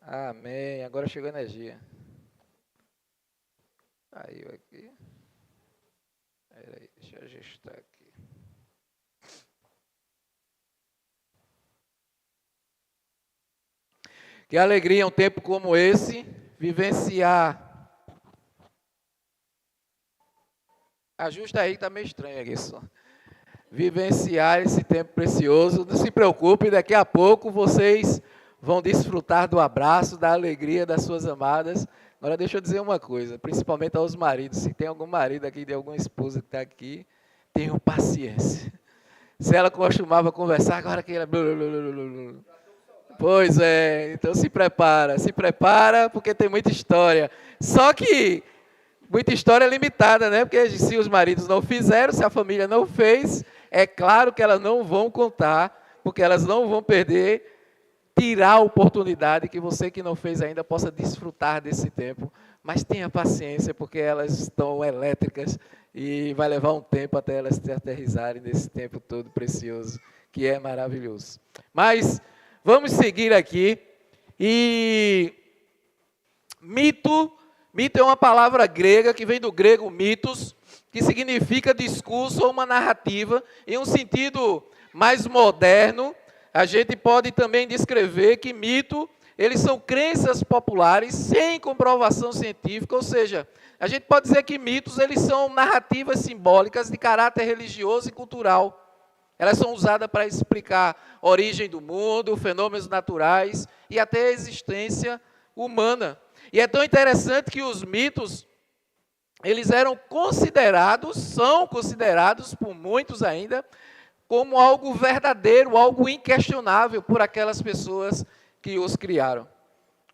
Amém. Agora chegou a energia. Caiu aqui. Peraí, deixa eu ajustar aqui. Que alegria um tempo como esse, vivenciar. Ajusta aí, tá meio estranho aqui só. Vivenciar esse tempo precioso. Não se preocupe, daqui a pouco vocês vão desfrutar do abraço, da alegria das suas amadas. Agora deixa eu dizer uma coisa, principalmente aos maridos. Se tem algum marido aqui, de alguma esposa que está aqui, tenham paciência. Se ela costumava conversar, agora que ela... Pois é, então se prepara, porque tem muita história. Só que muita história limitada, né? Porque se os maridos não fizeram, se a família não fez, é claro que elas não vão contar, porque elas não vão perder, tirar a oportunidade que você que não fez ainda possa desfrutar desse tempo. Mas tenha paciência, porque elas estão elétricas e vai levar um tempo até elas se aterrissarem nesse tempo todo precioso, que é maravilhoso. Mas vamos seguir aqui. E mito é uma palavra grega que vem do grego mitos, que significa discurso ou uma narrativa. Em um sentido mais moderno, a gente pode também descrever que mito, eles são crenças populares sem comprovação científica, ou seja, a gente pode dizer que mitos, eles são narrativas simbólicas de caráter religioso e cultural. Elas são usadas para explicar a origem do mundo, fenômenos naturais e até a existência humana. E é tão interessante que os mitos, eles eram considerados, são considerados por muitos ainda, como algo verdadeiro, algo inquestionável por aquelas pessoas que os criaram.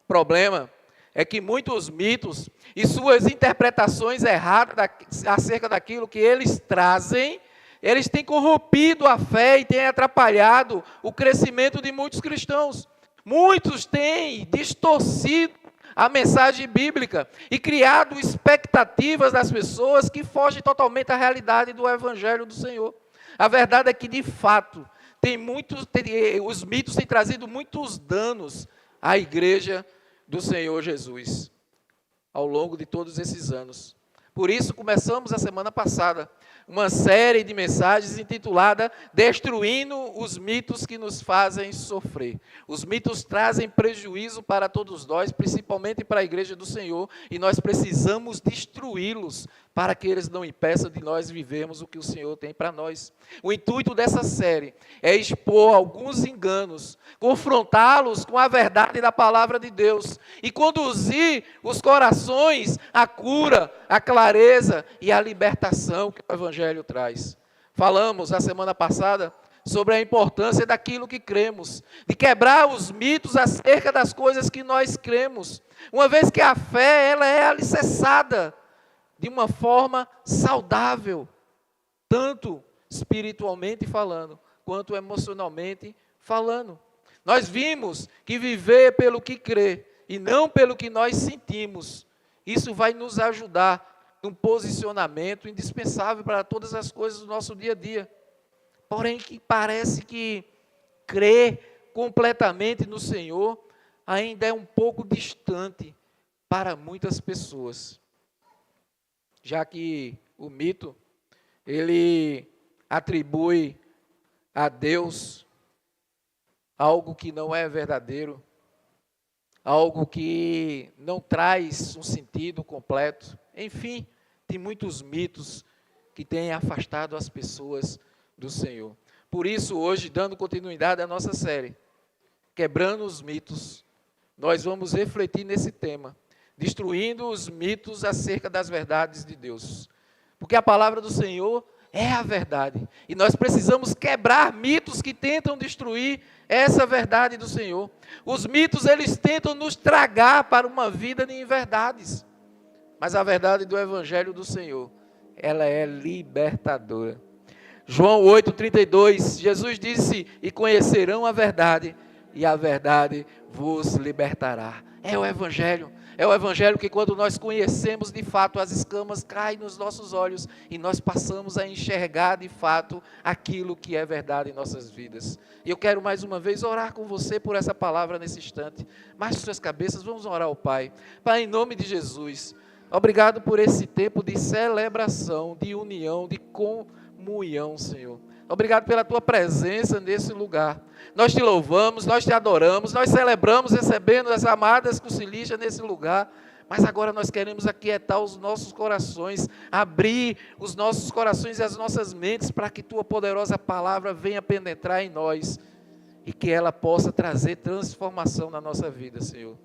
O problema é que muitos mitos e suas interpretações erradas acerca daquilo que eles trazem, eles têm corrompido a fé e têm atrapalhado o crescimento de muitos cristãos. Muitos têm distorcido a mensagem bíblica e criado expectativas das pessoas que fogem totalmente da realidade do Evangelho do Senhor. A verdade é que, de fato, os mitos têm trazido muitos danos à igreja do Senhor Jesus, ao longo de todos esses anos. Por isso, começamos a semana passada uma série de mensagens intitulada Destruindo os mitos que nos fazem sofrer. Os mitos trazem prejuízo para todos nós, principalmente para a igreja do Senhor, e nós precisamos destruí-los para que eles não impeçam de nós vivermos o que o Senhor tem para nós. O intuito dessa série é expor alguns enganos, confrontá-los com a verdade da palavra de Deus e conduzir os corações à cura, à clareza e à libertação que o Evangelho traz. Falamos na semana passada sobre a importância daquilo que cremos, de quebrar os mitos acerca das coisas que nós cremos, uma vez que a fé ela é alicerçada de uma forma saudável, tanto espiritualmente falando, quanto emocionalmente falando. Nós vimos que viver pelo que crê e não pelo que nós sentimos, isso vai nos ajudar num posicionamento indispensável para todas as coisas do nosso dia a dia. Porém, que parece que crer completamente no Senhor ainda é um pouco distante para muitas pessoas. Já que o mito, ele atribui a Deus algo que não é verdadeiro, algo que não traz um sentido completo. Enfim, tem muitos mitos que têm afastado as pessoas do Senhor. Por isso, hoje, dando continuidade à nossa série, Quebrando os Mitos, nós vamos refletir nesse tema, destruindo os mitos acerca das verdades de Deus. Porque a palavra do Senhor é a verdade. E nós precisamos quebrar mitos que tentam destruir essa verdade do Senhor. Os mitos, eles tentam nos tragar para uma vida de inverdades. Mas a verdade do Evangelho do Senhor, ela é libertadora. João 8,32, Jesus disse, e conhecerão a verdade, e a verdade vos libertará. É o Evangelho. É o Evangelho que, quando nós conhecemos de fato, as escamas caem nos nossos olhos e nós passamos a enxergar de fato aquilo que é verdade em nossas vidas. E eu quero mais uma vez orar com você por essa palavra nesse instante. Baixe suas cabeças, vamos orar ao Pai. Pai, em nome de Jesus, obrigado por esse tempo de celebração, de união, de comunhão, Senhor. Obrigado pela tua presença nesse lugar. Nós te louvamos, nós te adoramos, nós celebramos recebendo as amadas Cucilijas nesse lugar. Mas agora nós queremos aquietar os nossos corações, abrir os nossos corações e as nossas mentes para que tua poderosa palavra venha penetrar em nós e que ela possa trazer transformação na nossa vida, Senhor.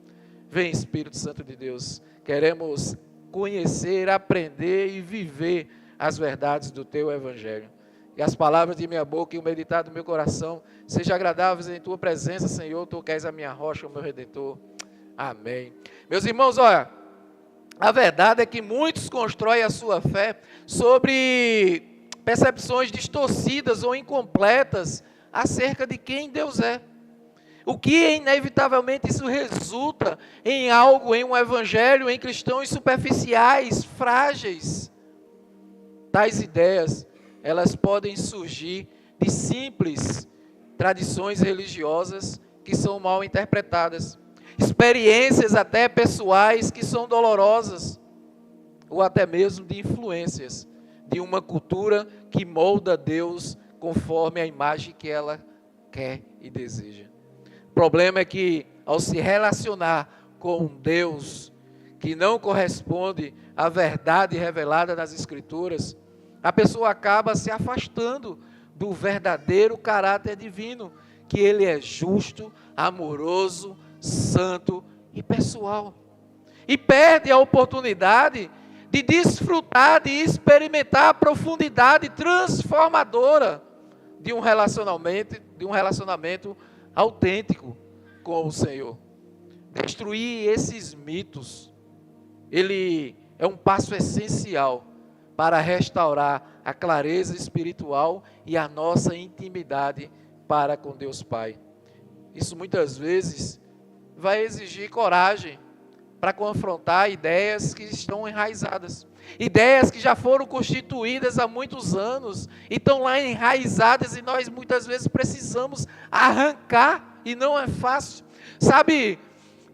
Vem, Espírito Santo de Deus, queremos conhecer, aprender e viver as verdades do teu Evangelho. E as palavras de minha boca e o meditar do meu coração sejam agradáveis em tua presença, Senhor. Tu que és a minha rocha, o meu Redentor. Amém. Meus irmãos, olha, a verdade é que muitos constroem a sua fé sobre percepções distorcidas ou incompletas acerca de quem Deus é. O que inevitavelmente isso resulta em algo, em um evangelho, em cristãos superficiais, frágeis. Tais ideias, elas podem surgir de simples tradições religiosas que são mal interpretadas, experiências até pessoais que são dolorosas, ou até mesmo de influências de uma cultura que molda Deus conforme a imagem que ela quer e deseja. O problema é que, ao se relacionar com um Deus que não corresponde à verdade revelada nas Escrituras, a pessoa acaba se afastando do verdadeiro caráter divino, que Ele é justo, amoroso, santo e pessoal. E perde a oportunidade de desfrutar, de experimentar a profundidade transformadora de um relacionamento autêntico com o Senhor. Destruir esses mitos, ele é um passo essencial para restaurar a clareza espiritual e a nossa intimidade para com Deus Pai. Isso muitas vezes vai exigir coragem para confrontar ideias que estão enraizadas. Ideias que já foram constituídas há muitos anos e estão lá enraizadas e nós muitas vezes precisamos arrancar e não é fácil. Sabe,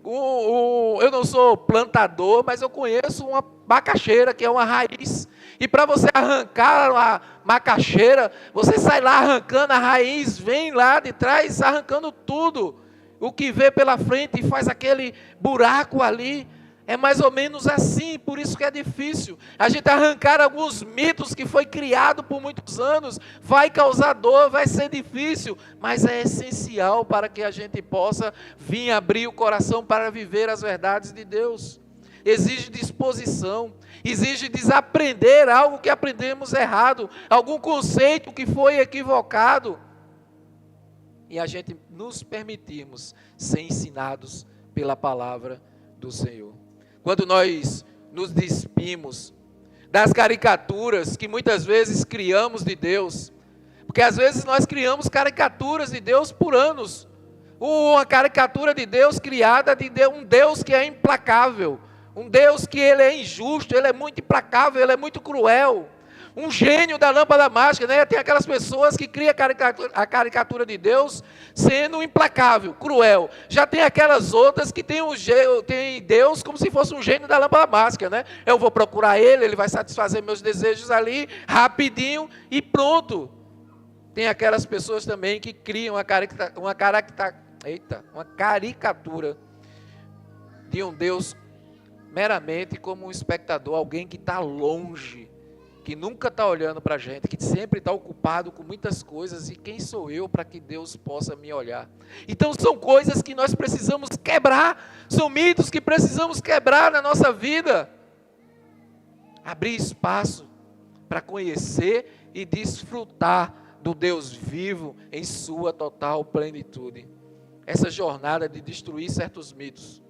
eu não sou plantador, mas eu conheço uma macaxeira que é uma raiz. E para você arrancar a macaxeira, você sai lá arrancando a raiz, vem lá de trás arrancando tudo. O que vê pela frente e faz aquele buraco ali. É mais ou menos assim, por isso que é difícil. A gente arrancar alguns mitos que foi criado por muitos anos, vai causar dor, vai ser difícil, mas é essencial para que a gente possa vir abrir o coração para viver as verdades de Deus. Exige disposição, exige desaprender algo que aprendemos errado, algum conceito que foi equivocado. E a gente nos permitirmos ser ensinados pela palavra do Senhor. Quando nós nos despimos das caricaturas que muitas vezes criamos de Deus, porque às vezes nós criamos caricaturas de Deus por anos, uma caricatura de Deus criada de um Deus que é implacável, um Deus que ele é injusto, ele é muito implacável, ele é muito cruel, um gênio da lâmpada mágica, né? Tem aquelas pessoas que criam a caricatura de Deus sendo implacável, cruel. Já tem aquelas outras que tem Deus como se fosse um gênio da lâmpada mágica, né? Eu vou procurar ele vai satisfazer meus desejos ali, rapidinho e pronto. Tem aquelas pessoas também que criam uma caricatura de um Deus meramente como um espectador, alguém que está longe, que nunca está olhando para a gente, que sempre está ocupado com muitas coisas, e quem sou eu para que Deus possa me olhar? Então são coisas que nós precisamos quebrar, são mitos que precisamos quebrar na nossa vida, abrir espaço para conhecer e desfrutar do Deus vivo em sua total plenitude. Essa jornada de destruir certos mitos,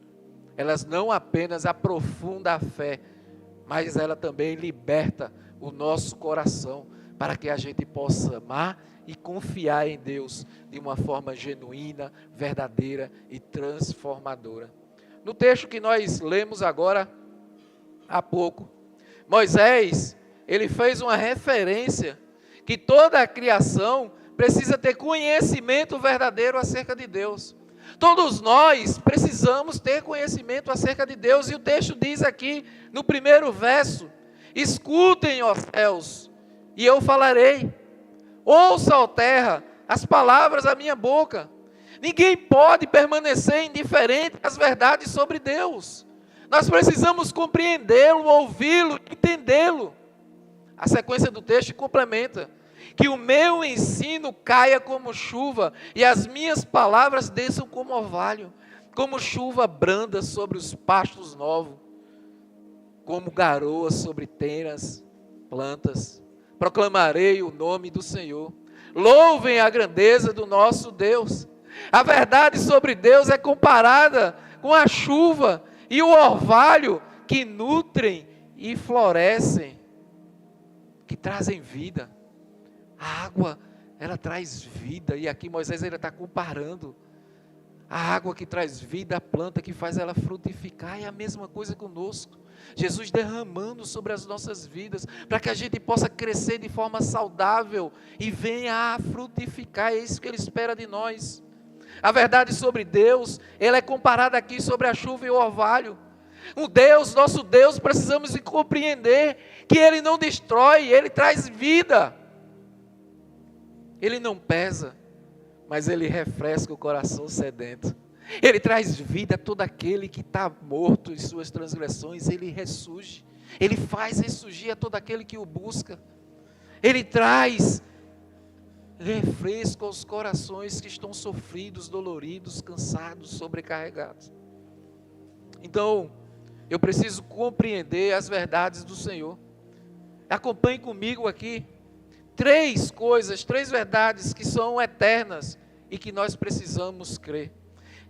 elas não apenas aprofundam a fé, mas ela também liberta o nosso coração, para que a gente possa amar e confiar em Deus de uma forma genuína, verdadeira e transformadora. No texto que nós lemos agora, há pouco, Moisés, ele fez uma referência que toda a criação precisa ter conhecimento verdadeiro acerca de Deus. Todos nós precisamos ter conhecimento acerca de Deus, e o texto diz aqui, no primeiro verso: escutem, ó céus, e eu falarei. Ouça, ó terra, as palavras da minha boca. Ninguém pode permanecer indiferente às verdades sobre Deus. Nós precisamos compreendê-lo, ouvi-lo, entendê-lo. A sequência do texto complementa: que o meu ensino caia como chuva e as minhas palavras desçam como orvalho, como chuva branda sobre os pastos novos, como garoa sobre tenras plantas. Proclamarei o nome do Senhor. Louvem a grandeza do nosso Deus. A verdade sobre Deus é comparada com a chuva e o orvalho que nutrem e florescem, que trazem vida. A água, ela traz vida, e aqui Moisés ainda está comparando. A água que traz vida, a planta que faz ela frutificar, é a mesma coisa conosco. Jesus derramando sobre as nossas vidas, para que a gente possa crescer de forma saudável e venha a frutificar, é isso que Ele espera de nós. A verdade sobre Deus, ela é comparada aqui sobre a chuva e o orvalho. O Deus, nosso Deus, precisamos compreender que Ele não destrói, Ele traz vida. Ele não pesa, mas Ele refresca o coração sedento. Ele traz vida a todo aquele que está morto em suas transgressões, Ele ressurge. Ele faz ressurgir a todo aquele que o busca. Ele traz refresco aos corações que estão sofridos, doloridos, cansados, sobrecarregados. Então, eu preciso compreender as verdades do Senhor. Acompanhe comigo aqui três verdades que são eternas e que nós precisamos crer.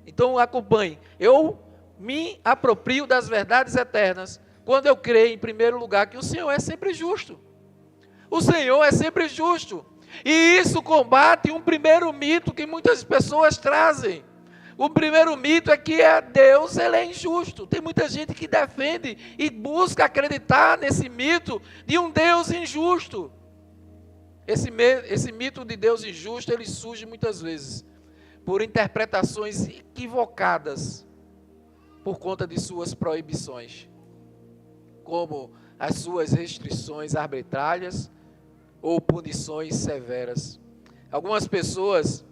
Então acompanhe. Eu me aproprio das verdades eternas quando eu creio, em primeiro lugar, que o Senhor é sempre justo. O Senhor é sempre justo. E isso combate um primeiro mito que muitas pessoas trazem. O primeiro mito é que Deus, Ele é injusto. Tem muita gente que defende e busca acreditar nesse mito de um Deus injusto. Esse mito de Deus injusto, ele surge muitas vezes por interpretações equivocadas por conta de suas proibições, como as suas restrições arbitrárias ou punições severas. Algumas pessoas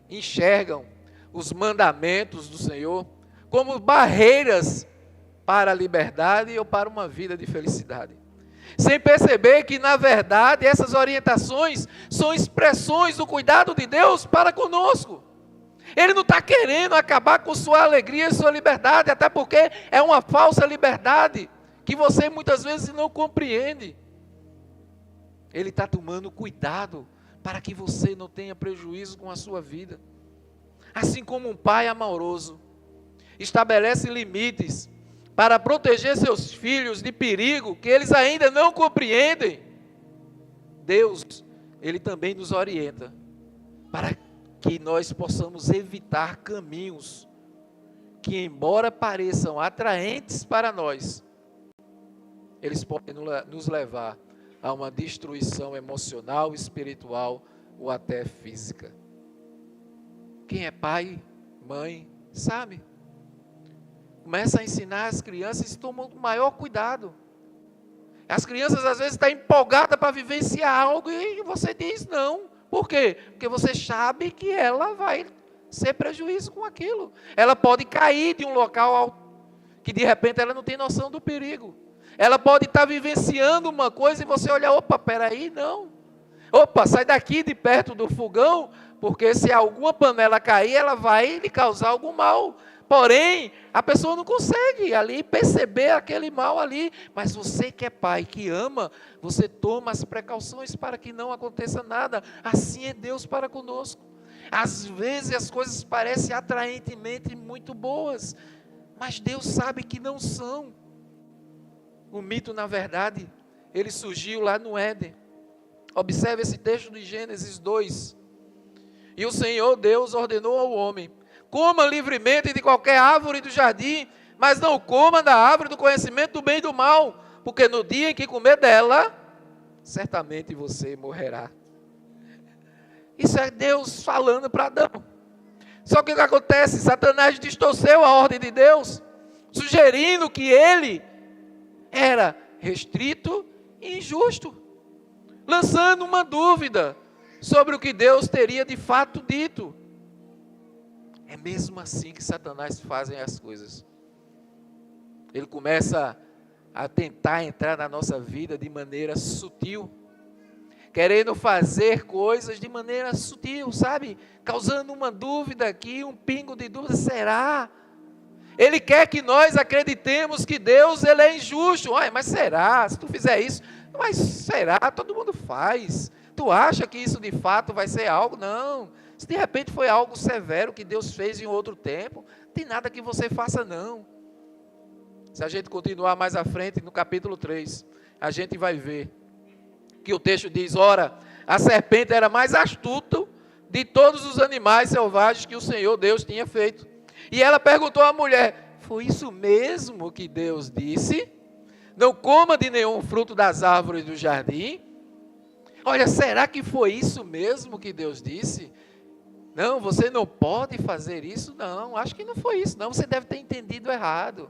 enxergam os mandamentos do Senhor como barreiras para a liberdade ou para uma vida de felicidade, sem perceber que, na verdade, essas orientações são expressões do cuidado de Deus para conosco. Ele não está querendo acabar com sua alegria e sua liberdade, até porque é uma falsa liberdade, que você muitas vezes não compreende. Ele está tomando cuidado para que você não tenha prejuízo com a sua vida. Assim como um pai amoroso estabelece limites para proteger seus filhos de perigo que eles ainda não compreendem, Deus, Ele também nos orienta para que nós possamos evitar caminhos que, embora pareçam atraentes para nós, eles podem nos levar a uma destruição emocional, espiritual ou até física. Quem é pai, mãe, sabe? Começa a ensinar as crianças e toma o maior cuidado. As crianças às vezes estão empolgadas para vivenciar algo e você diz não. Por quê? Porque você sabe que ela vai ser prejuízo com aquilo. Ela pode cair de um local que de repente ela não tem noção do perigo. Ela pode estar vivenciando uma coisa e você olha, opa, peraí, não. Opa, sai daqui de perto do fogão, porque se alguma panela cair, ela vai lhe causar algum mal. Porém, a pessoa não consegue ali perceber aquele mal ali. Mas você que é pai, que ama, você toma as precauções para que não aconteça nada. Assim é Deus para conosco. Às vezes as coisas parecem atraentemente muito boas, mas Deus sabe que não são. O mito, na verdade, ele surgiu lá no Éden. Observe esse texto de Gênesis 2. E o Senhor Deus ordenou ao homem: Coma livremente de qualquer árvore do jardim, mas não coma da árvore do conhecimento do bem e do mal, porque no dia em que comer dela, certamente você morrerá. Isso é Deus falando para Adão. Só que o que acontece? Satanás distorceu a ordem de Deus, sugerindo que ele era restrito e injusto, lançando uma dúvida sobre o que Deus teria de fato dito. É mesmo assim que Satanás faz as coisas. Ele começa a tentar entrar na nossa vida de maneira sutil, querendo fazer coisas de maneira sutil, sabe? Causando uma dúvida aqui, um pingo de dúvida, será? Ele quer que nós acreditemos que Deus ele é injusto. Ai, mas será? Se tu fizer isso, mas será? Todo mundo faz. Tu acha que isso de fato vai ser algo? Não. Se de repente foi algo severo que Deus fez em outro tempo, não tem nada que você faça não. Se a gente continuar mais à frente, no capítulo 3, a gente vai ver que o texto diz, ora, a serpente era mais astuta de todos os animais selvagens que o Senhor Deus tinha feito. E ela perguntou à mulher, foi isso mesmo que Deus disse? Não coma de nenhum fruto das árvores do jardim? Olha, será que foi isso mesmo que Deus disse? Não, você não pode fazer isso? Não, acho que não foi isso, não, você deve ter entendido errado.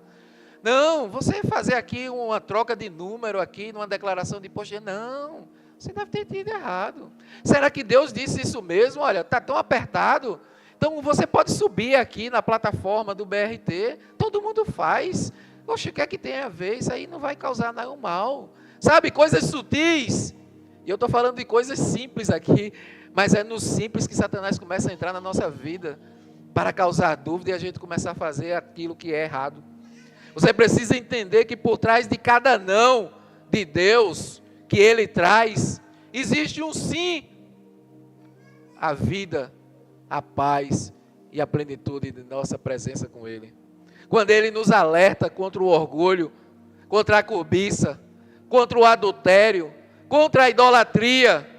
Não, você fazer aqui uma troca de número aqui, numa declaração de imposto, não, você deve ter entendido errado. Será que Deus disse isso mesmo? Olha, está tão apertado. Então você pode subir aqui na plataforma do BRT, todo mundo faz. Oxe, o que é que tem a ver? Isso aí não vai causar nenhum mal. Sabe, coisas sutis. E eu estou falando de coisas simples aqui, mas é no simples que Satanás começa a entrar na nossa vida, para causar dúvida e a gente começar a fazer aquilo que é errado. Você precisa entender que por trás de cada não de Deus que Ele traz, existe um sim. A vida, a paz e a plenitude de nossa presença com Ele. Quando Ele nos alerta contra o orgulho, contra a cobiça, contra o adultério, contra a idolatria,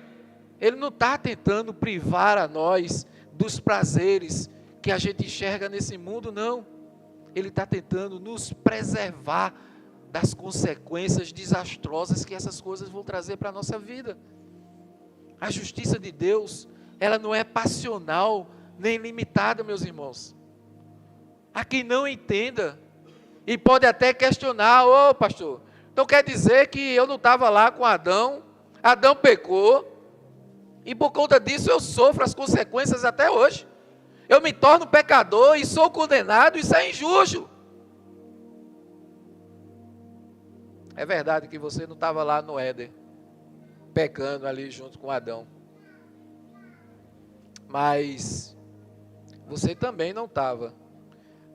Ele não está tentando privar a nós dos prazeres que a gente enxerga nesse mundo, não. Ele está tentando nos preservar das consequências desastrosas que essas coisas vão trazer para a nossa vida. A justiça de Deus, ela não é passional, nem limitada, meus irmãos. Há quem não entenda, e pode até questionar, ô pastor, então quer dizer que eu não estava lá com Adão, Adão pecou, e por conta disso eu sofro as consequências até hoje. Eu me torno pecador e sou condenado, isso é injusto. É verdade que você não estava lá no Éden, pecando ali junto com Adão. Mas você também não estava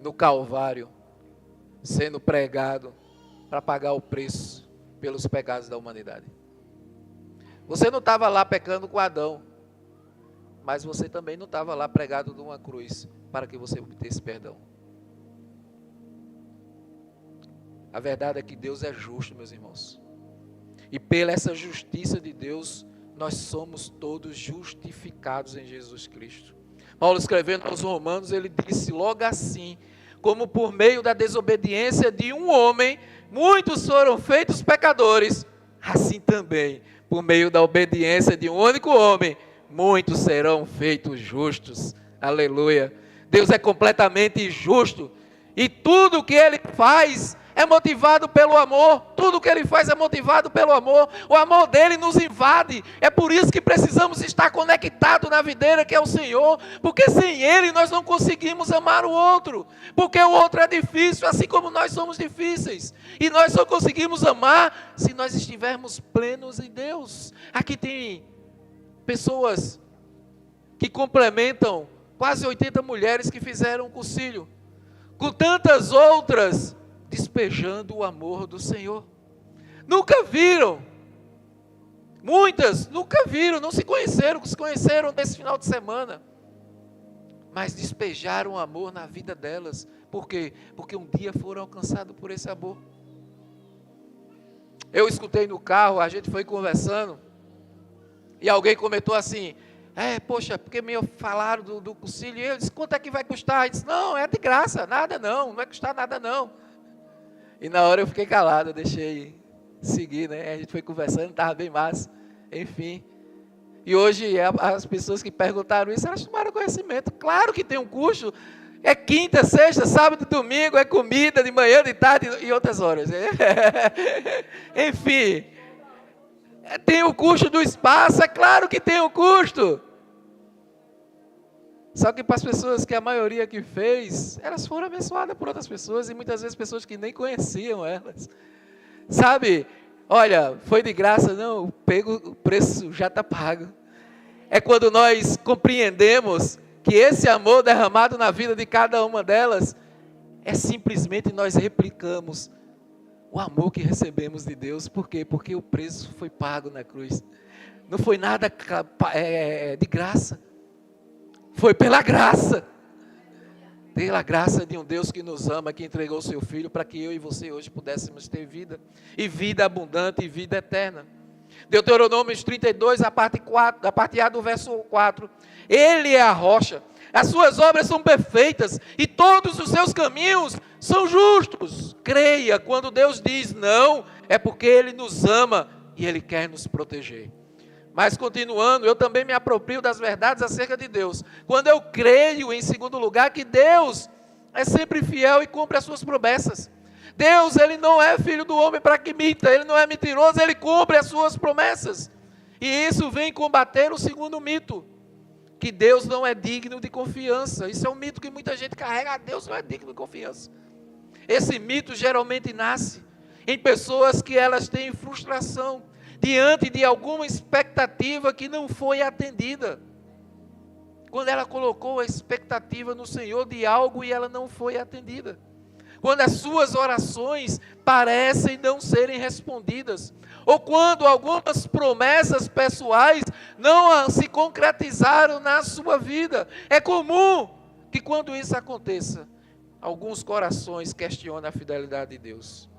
no Calvário, sendo pregado para pagar o preço pelos pecados da humanidade. Você não estava lá pecando com Adão, mas você também não estava lá pregado numa cruz para que você obtesse perdão. A verdade é que Deus é justo, meus irmãos. E pela essa justiça de Deus, nós somos todos justificados em Jesus Cristo. Paulo, escrevendo aos Romanos, ele disse logo assim, como por meio da desobediência de um homem, muitos foram feitos pecadores, assim também, por meio da obediência de um único homem, muitos serão feitos justos. Aleluia. Deus é completamente justo. E tudo o que Ele faz é motivado pelo amor. Tudo o que Ele faz é motivado pelo amor. O amor dEle nos invade. É por isso que precisamos estar conectados na videira que é o Senhor. Porque sem Ele nós não conseguimos amar o outro. Porque o outro é difícil, assim como nós somos difíceis. E nós só conseguimos amar se nós estivermos plenos em Deus. Aqui tem pessoas que complementam quase 80 mulheres que fizeram um concílio, com tantas outras despejando o amor do Senhor. Nunca viram, muitas nunca viram, não se conheceram nesse final de semana, mas despejaram amor na vida delas. Por quê? Porque um dia foram alcançados por esse amor. Eu escutei no carro, a gente foi conversando, e alguém comentou assim, Poxa, porque me falaram do concílio, e eu disse, quanto é que vai custar? Ele disse, não, é de graça, nada não vai custar nada não. E na hora eu fiquei calado, eu deixei seguir, né? A gente foi conversando, estava bem massa, enfim. E hoje as pessoas que perguntaram isso, elas tomaram conhecimento. Claro que tem um custo, é quinta, sexta, sábado e domingo, é comida de manhã, de tarde e outras horas. Enfim, tem o custo do espaço, é claro que tem o custo. Só que para as pessoas que a maioria que fez, elas foram abençoadas por outras pessoas e muitas vezes pessoas que nem conheciam elas. Sabe, olha, foi de graça, não, o preço já está pago. É quando nós compreendemos que esse amor derramado na vida de cada uma delas, é simplesmente nós replicamos o amor que recebemos de Deus. Por quê? Porque o preço foi pago na cruz. Não foi nada de graça. Foi pela graça. Pela graça de um Deus que nos ama, que entregou o seu Filho para que eu e você hoje pudéssemos ter vida. E vida abundante e vida eterna. Deuteronômio 32, a parte A do verso 4. Ele é a rocha. As suas obras são perfeitas e todos os seus caminhos são justos. Creia, quando Deus diz não, é porque Ele nos ama e Ele quer nos proteger. Mas continuando, eu também me aproprio das verdades acerca de Deus. Quando eu creio, em segundo lugar, que Deus é sempre fiel e cumpre as suas promessas. Deus, Ele não é filho do homem para que minta, Ele não é mentiroso, Ele cumpre as suas promessas. E isso vem combater o segundo mito, que Deus não é digno de confiança. Isso é um mito que muita gente carrega, Deus não é digno de confiança. Esse mito geralmente nasce em pessoas que elas têm frustração, diante de alguma expectativa que não foi atendida. Quando ela colocou a expectativa no Senhor de algo e ela não foi atendida. Quando as suas orações parecem não serem respondidas. Ou quando algumas promessas pessoais não se concretizaram na sua vida. É comum que quando isso aconteça, alguns corações questionem a fidelidade de Deus.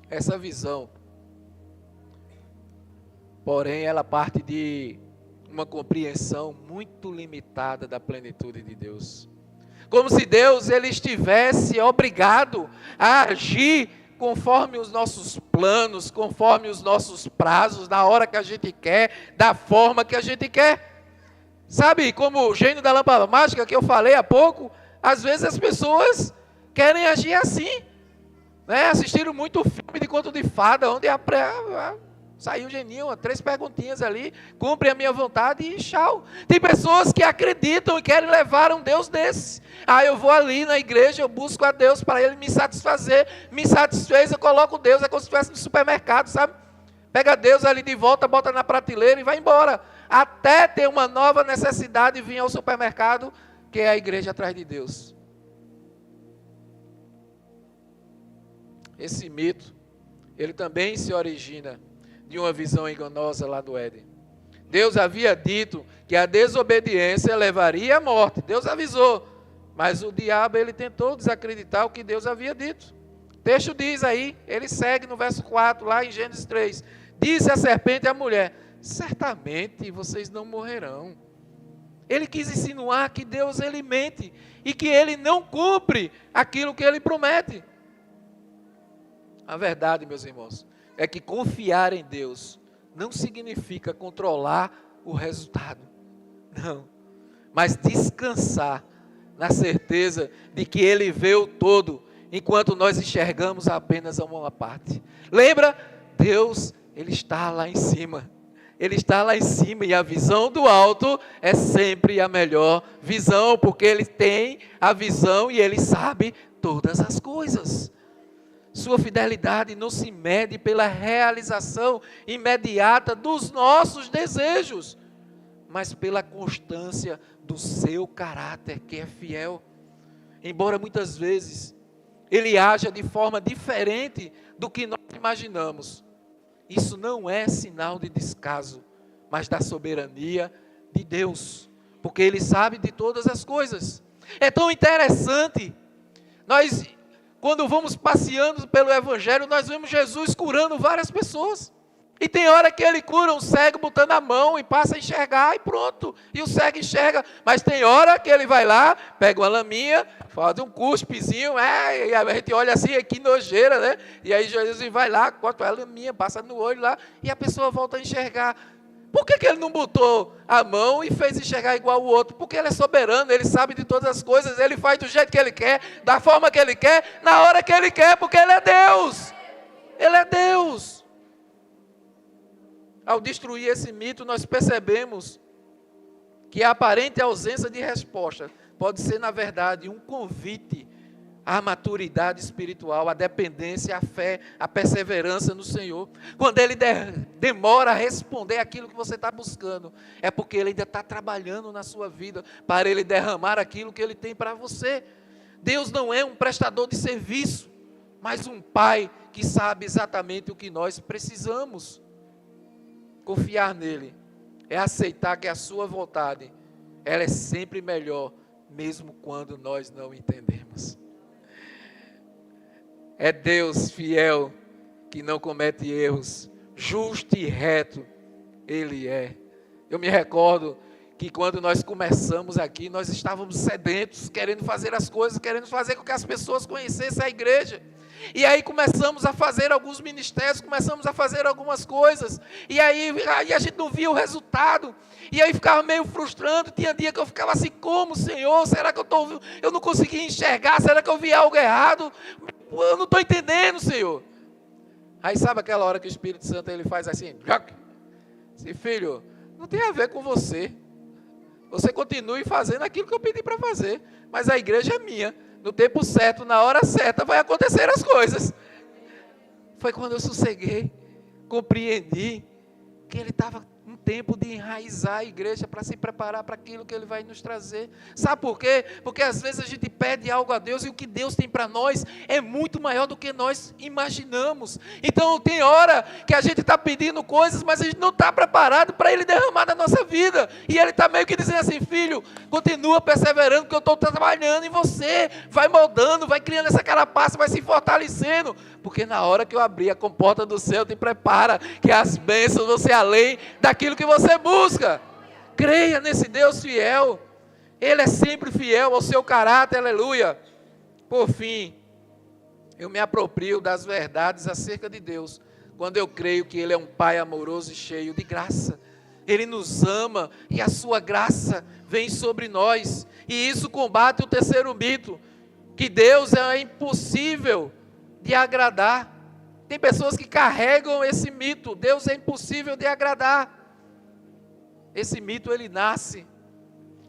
Essa visão, porém, ela parte de uma compreensão muito limitada da plenitude de Deus. Como se Deus ele estivesse obrigado a agir conforme os nossos planos, conforme os nossos prazos, na hora que a gente quer, da forma que a gente quer. Sabe, como o gênio da lâmpada mágica que eu falei há pouco, às vezes as pessoas querem agir assim. Né? Assistiram muito filme de conto de fada, onde saiu o geninho, 3 perguntinhas ali, cumpre a minha vontade e tchau. Tem pessoas que acreditam e querem levar um Deus desse. Eu vou ali na igreja, eu busco a Deus para Ele me satisfazer, me satisfez, eu coloco Deus, é como se estivesse no supermercado, sabe? Pega Deus ali de volta, bota na prateleira e vai embora. Até ter uma nova necessidade de vir ao supermercado, que é a igreja atrás de Deus. Esse mito, ele também se origina de uma visão enganosa lá do Éden. Deus havia dito que a desobediência levaria à morte. Deus avisou. Mas o diabo, ele tentou desacreditar o que Deus havia dito. O texto diz aí, ele segue no verso 4, lá em Gênesis 3. Disse a serpente à mulher, certamente vocês não morrerão. Ele quis insinuar que Deus, ele mente. E que ele não cumpre aquilo que ele promete. A verdade, meus irmãos, é que confiar em Deus não significa controlar o resultado. Não. Mas descansar na certeza de que Ele vê o todo, enquanto nós enxergamos apenas uma parte. Lembra? Deus, Ele está lá em cima. Ele está lá em cima e a visão do alto é sempre a melhor visão, porque Ele tem a visão e Ele sabe todas as coisas. Sua fidelidade não se mede pela realização imediata dos nossos desejos, mas pela constância do seu caráter, que é fiel. Embora muitas vezes ele haja de forma diferente do que nós imaginamos, isso não é sinal de descaso, mas da soberania de Deus, porque Ele sabe de todas as coisas. É tão interessante, quando vamos passeando pelo Evangelho, nós vemos Jesus curando várias pessoas. E tem hora que ele cura um cego botando a mão e passa a enxergar e pronto. E o cego enxerga. Mas tem hora que ele vai lá, pega uma laminha, faz um cuspezinho, e a gente olha assim, que nojeira, né? E aí Jesus vai lá, corta a laminha, passa no olho lá, e a pessoa volta a enxergar. Por que ele não botou a mão e fez enxergar igual o outro? Porque ele é soberano, ele sabe de todas as coisas, ele faz do jeito que ele quer, da forma que ele quer, na hora que ele quer, porque ele é Deus. Ele é Deus. Ao destruir esse mito, nós percebemos que a aparente ausência de resposta pode ser, na verdade, um convite à maturidade espiritual, à dependência, à fé, à perseverança no Senhor. Quando Ele demora a responder aquilo que você está buscando, é porque Ele ainda está trabalhando na sua vida, para Ele derramar aquilo que Ele tem para você. Deus não é um prestador de serviço, mas um Pai que sabe exatamente o que nós precisamos. Confiar nele é aceitar que a sua vontade, ela é sempre melhor, mesmo quando nós não entendemos. É Deus fiel, que não comete erros, justo e reto, Ele é. Eu me recordo que quando nós começamos aqui, nós estávamos sedentos, querendo fazer as coisas, querendo fazer com que as pessoas conhecessem a igreja. E aí começamos a fazer alguns ministérios, começamos a fazer algumas coisas, e aí a gente não via o resultado, e aí ficava meio frustrando. Tinha dia que eu ficava assim, como, Senhor, será que eu não conseguia enxergar, será que eu vi algo errado? Eu não estou entendendo, Senhor. Aí sabe aquela hora que o Espírito Santo ele faz assim, filho, não tem a ver com você, você continue fazendo aquilo que eu pedi para fazer, mas a igreja é minha. No tempo certo, na hora certa, vai acontecer as coisas. Foi quando eu sosseguei, compreendi que Ele estava um tempo de enraizar a igreja para se preparar para aquilo que Ele vai nos trazer. Sabe por quê? Porque às vezes a gente pede algo a Deus e o que Deus tem para nós é muito maior do que nós imaginamos. Então tem hora que a gente está pedindo coisas, mas a gente não está preparado para Ele derramar na nossa vida. E Ele está meio que dizendo assim, filho, continua perseverando, porque eu estou trabalhando em você. Vai moldando, vai criando essa carapaça, vai se fortalecendo. Porque na hora que eu abrir a comporta do céu, te prepara, que as bênçãos vão ser além daquilo que você busca. Creia nesse Deus fiel. Ele é sempre fiel ao seu caráter, aleluia. Por fim, eu me aproprio das verdades acerca de Deus, quando eu creio que Ele é um Pai amoroso e cheio de graça. Ele nos ama e a sua graça vem sobre nós. E isso combate o terceiro mito, que Deus é impossível de agradar. Tem pessoas que carregam esse mito, Deus é impossível de agradar. Esse mito ele nasce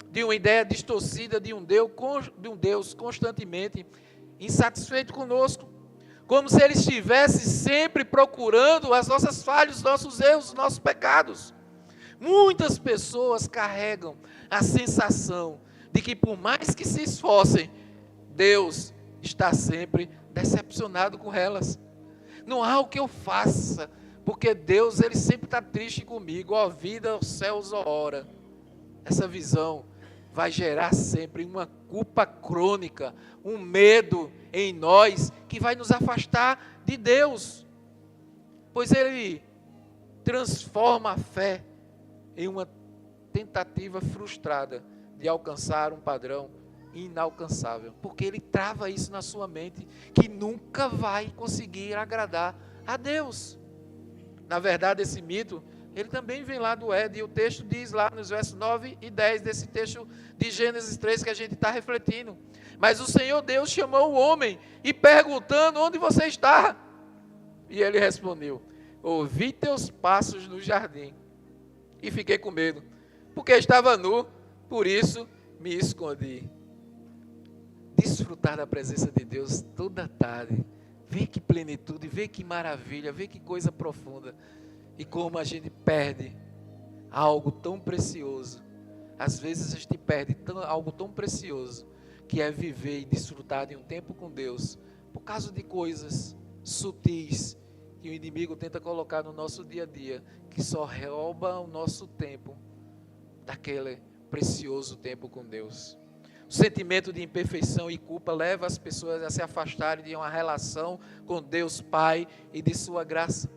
de uma ideia distorcida de um Deus constantemente insatisfeito conosco, como se Ele estivesse sempre procurando as nossas falhas, os nossos erros, os nossos pecados. Muitas pessoas carregam a sensação de que por mais que se esforcem, Deus está sempre decepcionado com elas. Não há o que eu faça, porque Deus ele sempre está triste comigo, ó vida, ó céus, ó hora. Essa visão vai gerar sempre uma culpa crônica, um medo em nós, que vai nos afastar de Deus, pois Ele transforma a fé em uma tentativa frustrada de alcançar um padrão inalcançável, porque Ele trava isso na sua mente, que nunca vai conseguir agradar a Deus. Na verdade, esse mito, ele também vem lá do Éden, e o texto diz lá nos versos 9 e 10, desse texto de Gênesis 3 que a gente está refletindo. Mas o Senhor Deus chamou o homem, e perguntando, onde você está? E ele respondeu, ouvi teus passos no jardim, e fiquei com medo, porque estava nu, por isso me escondi. Desfrutar da presença de Deus toda tarde, vê que plenitude, vê que maravilha, vê que coisa profunda. E como a gente perde algo tão precioso. Às vezes a gente perde algo tão precioso, que é viver e desfrutar de um tempo com Deus, por causa de coisas sutis que o inimigo tenta colocar no nosso dia a dia, que só rouba o nosso tempo, daquele precioso tempo com Deus. O sentimento de imperfeição e culpa leva as pessoas a se afastarem de uma relação com Deus Pai e de sua graça.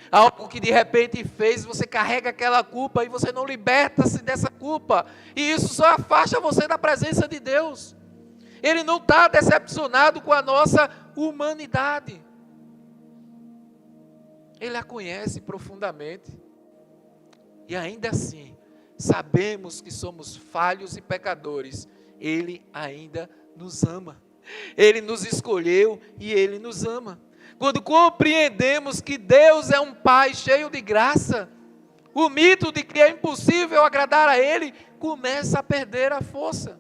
Algo que de repente fez, você carrega aquela culpa e você não liberta-se dessa culpa. E isso só afasta você da presença de Deus. Ele não está decepcionado com a nossa humanidade. Ele a conhece profundamente. E ainda assim, sabemos que somos falhos e pecadores. Ele ainda nos ama. Ele nos escolheu e Ele nos ama. Quando compreendemos que Deus é um Pai cheio de graça, o mito de que é impossível agradar a Ele começa a perder a força.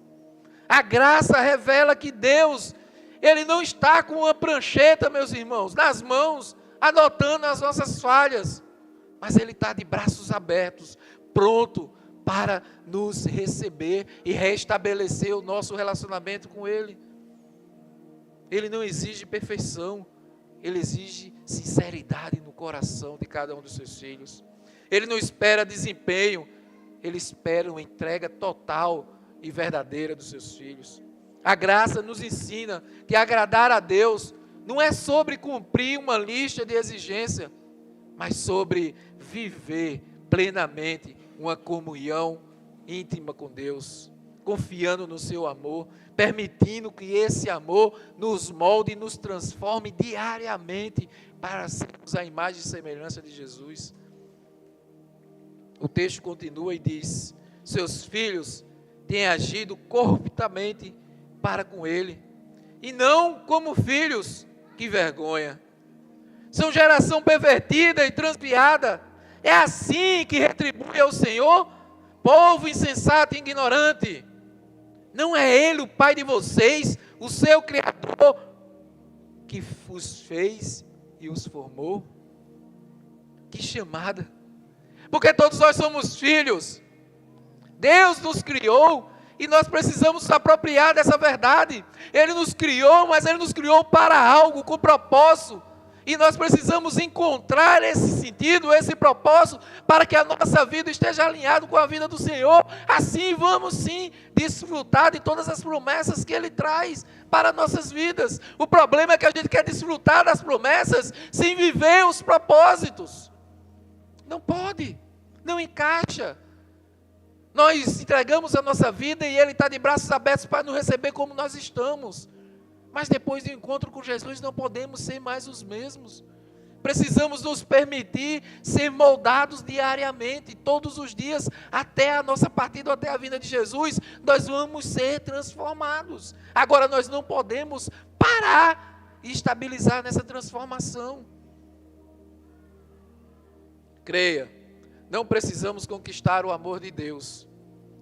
A graça revela que Deus, Ele não está com uma prancheta, meus irmãos, nas mãos, anotando as nossas falhas, mas Ele está de braços abertos, pronto para nos receber e restabelecer o nosso relacionamento com Ele. Ele não exige perfeição, Ele exige sinceridade no coração de cada um dos seus filhos. Ele não espera desempenho, Ele espera uma entrega total e verdadeira dos seus filhos. A graça nos ensina que agradar a Deus não é sobre cumprir uma lista de exigências, mas sobre viver plenamente uma comunhão íntima com Deus, confiando no seu amor, permitindo que esse amor nos molde e nos transforme diariamente para sermos a imagem e semelhança de Jesus. O texto continua e diz: seus filhos têm agido corruptamente para com ele, e não como filhos. Que vergonha! São geração pervertida e transviada. É assim que retribui ao Senhor? Povo insensato e ignorante. Não é Ele o Pai de vocês, o seu Criador, que os fez e os formou? Que chamada! Porque todos nós somos filhos. Deus nos criou e nós precisamos nos apropriar dessa verdade. Ele nos criou, mas Ele nos criou para algo, com propósito. E nós precisamos encontrar esse sentido, esse propósito, para que a nossa vida esteja alinhada com a vida do Senhor. Assim vamos sim desfrutar de todas as promessas que Ele traz para nossas vidas. O problema é que a gente quer desfrutar das promessas sem viver os propósitos. Não pode, não encaixa. Nós entregamos a nossa vida e Ele está de braços abertos para nos receber como nós estamos. Mas depois do encontro com Jesus não podemos ser mais os mesmos. Precisamos nos permitir ser moldados diariamente, todos os dias, até a nossa partida, até a vinda de Jesus, nós vamos ser transformados. Agora nós não podemos parar e estabilizar nessa transformação. Creia, não precisamos conquistar o amor de Deus.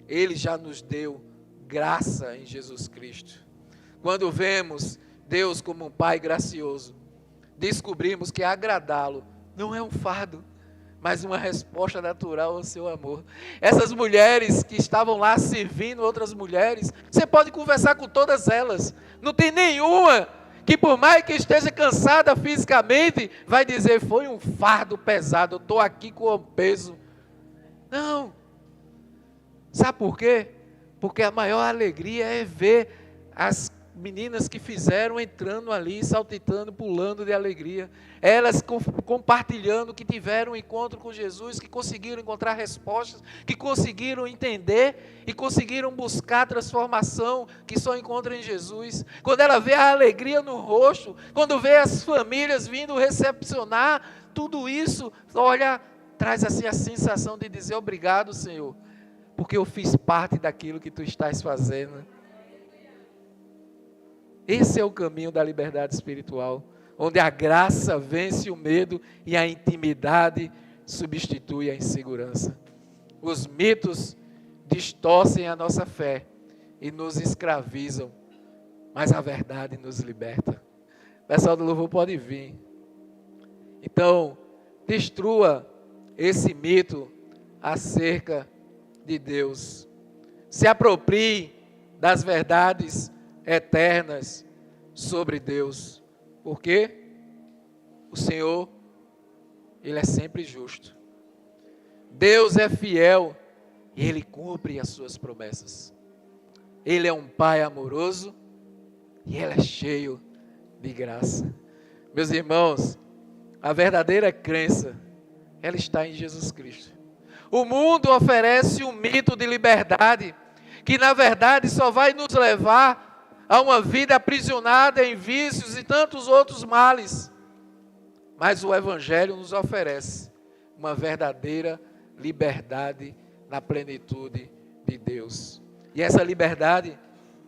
Ele já nos deu graça em Jesus Cristo. Quando vemos Deus como um Pai gracioso, descobrimos que agradá-lo não é um fardo, mas uma resposta natural ao seu amor. Essas mulheres que estavam lá servindo outras mulheres, você pode conversar com todas elas, não tem nenhuma que, por mais que esteja cansada fisicamente, vai dizer: foi um fardo pesado, eu estou aqui com o peso. Não. Sabe por quê? Porque a maior alegria é ver as meninas que fizeram entrando ali, saltitando, pulando de alegria. Elas compartilhando que tiveram um encontro com Jesus, que conseguiram encontrar respostas, que conseguiram entender e conseguiram buscar a transformação que só encontram em Jesus. Quando ela vê a alegria no rosto, quando vê as famílias vindo recepcionar, tudo isso, olha, traz assim a sensação de dizer: obrigado, Senhor, porque eu fiz parte daquilo que Tu estás fazendo. Esse é o caminho da liberdade espiritual, onde a graça vence o medo e a intimidade substitui a insegurança. Os mitos distorcem a nossa fé e nos escravizam, mas a verdade nos liberta. O pessoal do louvor pode vir. Então, destrua esse mito acerca de Deus. Se aproprie das verdades eternas sobre Deus. Porque o Senhor, Ele é sempre justo. Deus é fiel e Ele cumpre as suas promessas. Ele é um Pai amoroso e Ele é cheio de graça. Meus irmãos, a verdadeira crença ela está em Jesus Cristo. O mundo oferece um mito de liberdade, que na verdade só vai nos levar a uma vida aprisionada em vícios e tantos outros males. Mas o Evangelho nos oferece uma verdadeira liberdade na plenitude de Deus. E essa liberdade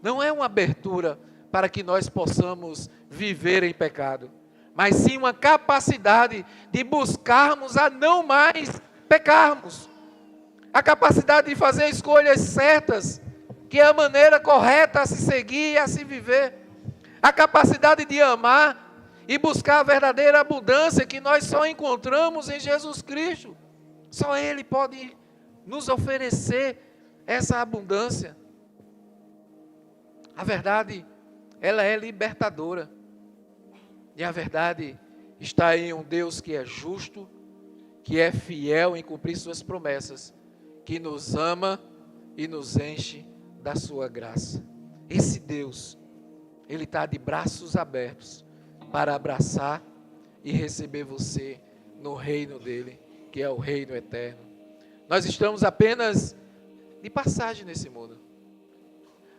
não é uma abertura para que nós possamos viver em pecado, mas sim uma capacidade de buscarmos a não mais pecarmos. A capacidade de fazer escolhas certas, que é a maneira correta a se seguir e a se viver. A capacidade de amar e buscar a verdadeira abundância que nós só encontramos em Jesus Cristo. Só Ele pode nos oferecer essa abundância. A verdade, ela é libertadora. E a verdade está em um Deus que é justo, que é fiel em cumprir suas promessas, que nos ama e nos enche da sua graça. Esse Deus, Ele está de braços abertos para abraçar e receber você no reino dEle, que é o reino eterno. Nós estamos apenas de passagem nesse mundo.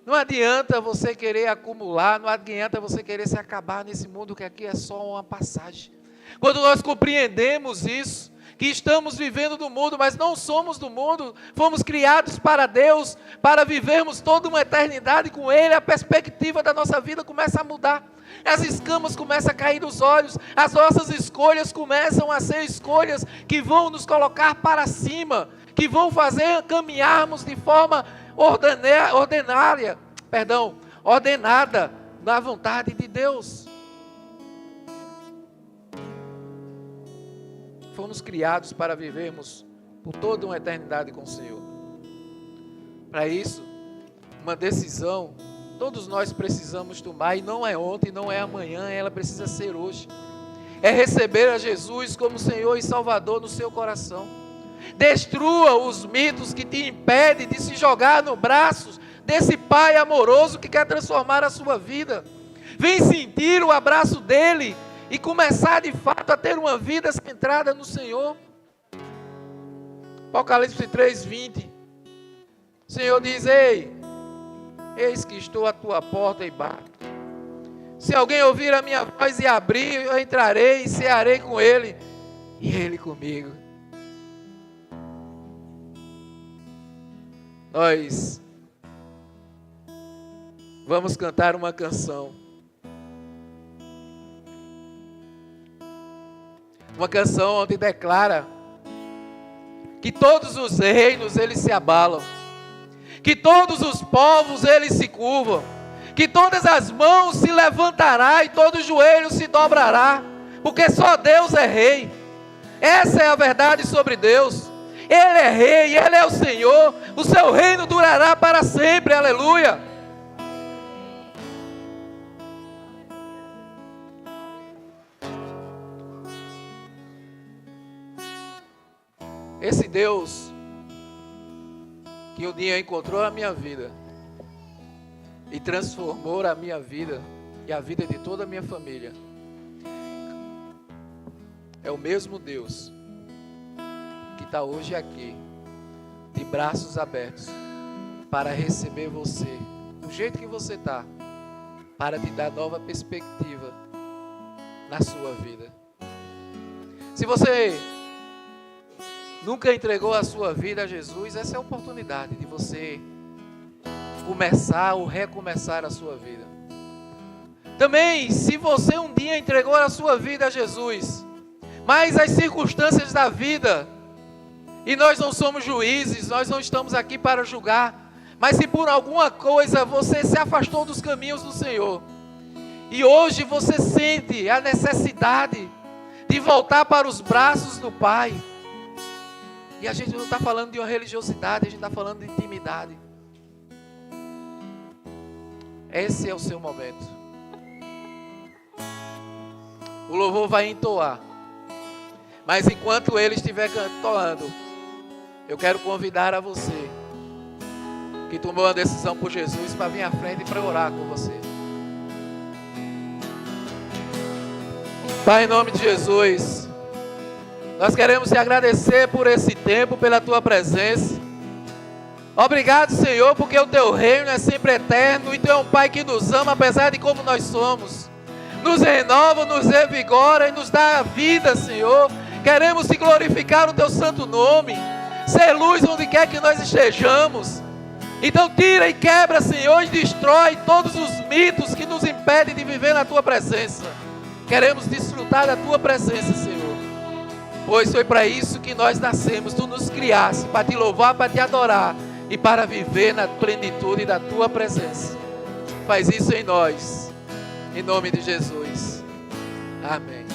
Não adianta você querer acumular, não adianta você querer se acabar nesse mundo, que aqui é só uma passagem. Quando nós compreendemos isso, que estamos vivendo do mundo, mas não somos do mundo, fomos criados para Deus, para vivermos toda uma eternidade com Ele, a perspectiva da nossa vida começa a mudar. As escamas começam a cair dos olhos, as nossas escolhas começam a ser escolhas que vão nos colocar para cima, que vão fazer caminharmos de forma ordenada na vontade de Deus. Fomos criados para vivermos por toda uma eternidade com o Senhor. Para isso, uma decisão todos nós precisamos tomar, e não é ontem, não é amanhã, ela precisa ser hoje. É receber a Jesus como Senhor e Salvador no seu coração. Destrua os mitos que te impedem de se jogar nos braços desse Pai amoroso que quer transformar a sua vida. Vem sentir o abraço dEle e começar de fato a ter uma vida centrada no Senhor. Apocalipse 3:20. O Senhor diz: ei, eis que estou à tua porta e bato. Se alguém ouvir a minha voz e abrir, eu entrarei e cearei com ele, e ele comigo. Nós vamos cantar uma canção. Uma canção onde declara que todos os reinos eles se abalam, que todos os povos eles se curvam, que todas as mãos se levantará e todo joelho se dobrará, porque só Deus é rei. Essa é a verdade sobre Deus. Ele é rei, Ele é o Senhor, o seu reino durará para sempre, aleluia. Esse Deus que um dia encontrou a minha vida e transformou a minha vida e a vida de toda a minha família, é o mesmo Deus que está hoje aqui, de braços abertos, para receber você, do jeito que você está, para te dar nova perspectiva na sua vida. Se você nunca entregou a sua vida a Jesus, essa é a oportunidade de você começar ou recomeçar a sua vida. Também, se você um dia entregou a sua vida a Jesus, mas as circunstâncias da vida, e nós não somos juízes, nós não estamos aqui para julgar, mas se por alguma coisa você se afastou dos caminhos do Senhor, e hoje você sente a necessidade de voltar para os braços do Pai, e a gente não está falando de uma religiosidade, a gente está falando de intimidade. Esse é o seu momento. O louvor vai entoar, mas enquanto ele estiver entoando, eu quero convidar a você que tomou uma decisão por Jesus para vir à frente e para orar com você. Pai, em nome de Jesus, Nós queremos te agradecer por esse tempo, pela tua presença. Obrigado, Senhor, porque o teu reino é sempre eterno e tu é um Pai que nos ama apesar de como nós somos. Nos renova, nos revigora e nos dá a vida, Senhor. Queremos te glorificar o teu santo nome, ser luz onde quer que nós estejamos. Então tira e quebra, Senhor, e destrói todos os mitos que nos impedem de viver na tua presença. Queremos desfrutar da tua presença, Senhor, pois foi para isso que nós nascemos. Tu nos criaste para te louvar, para te adorar e para viver na plenitude da tua presença. Faz isso em nós, em nome de Jesus. Amém.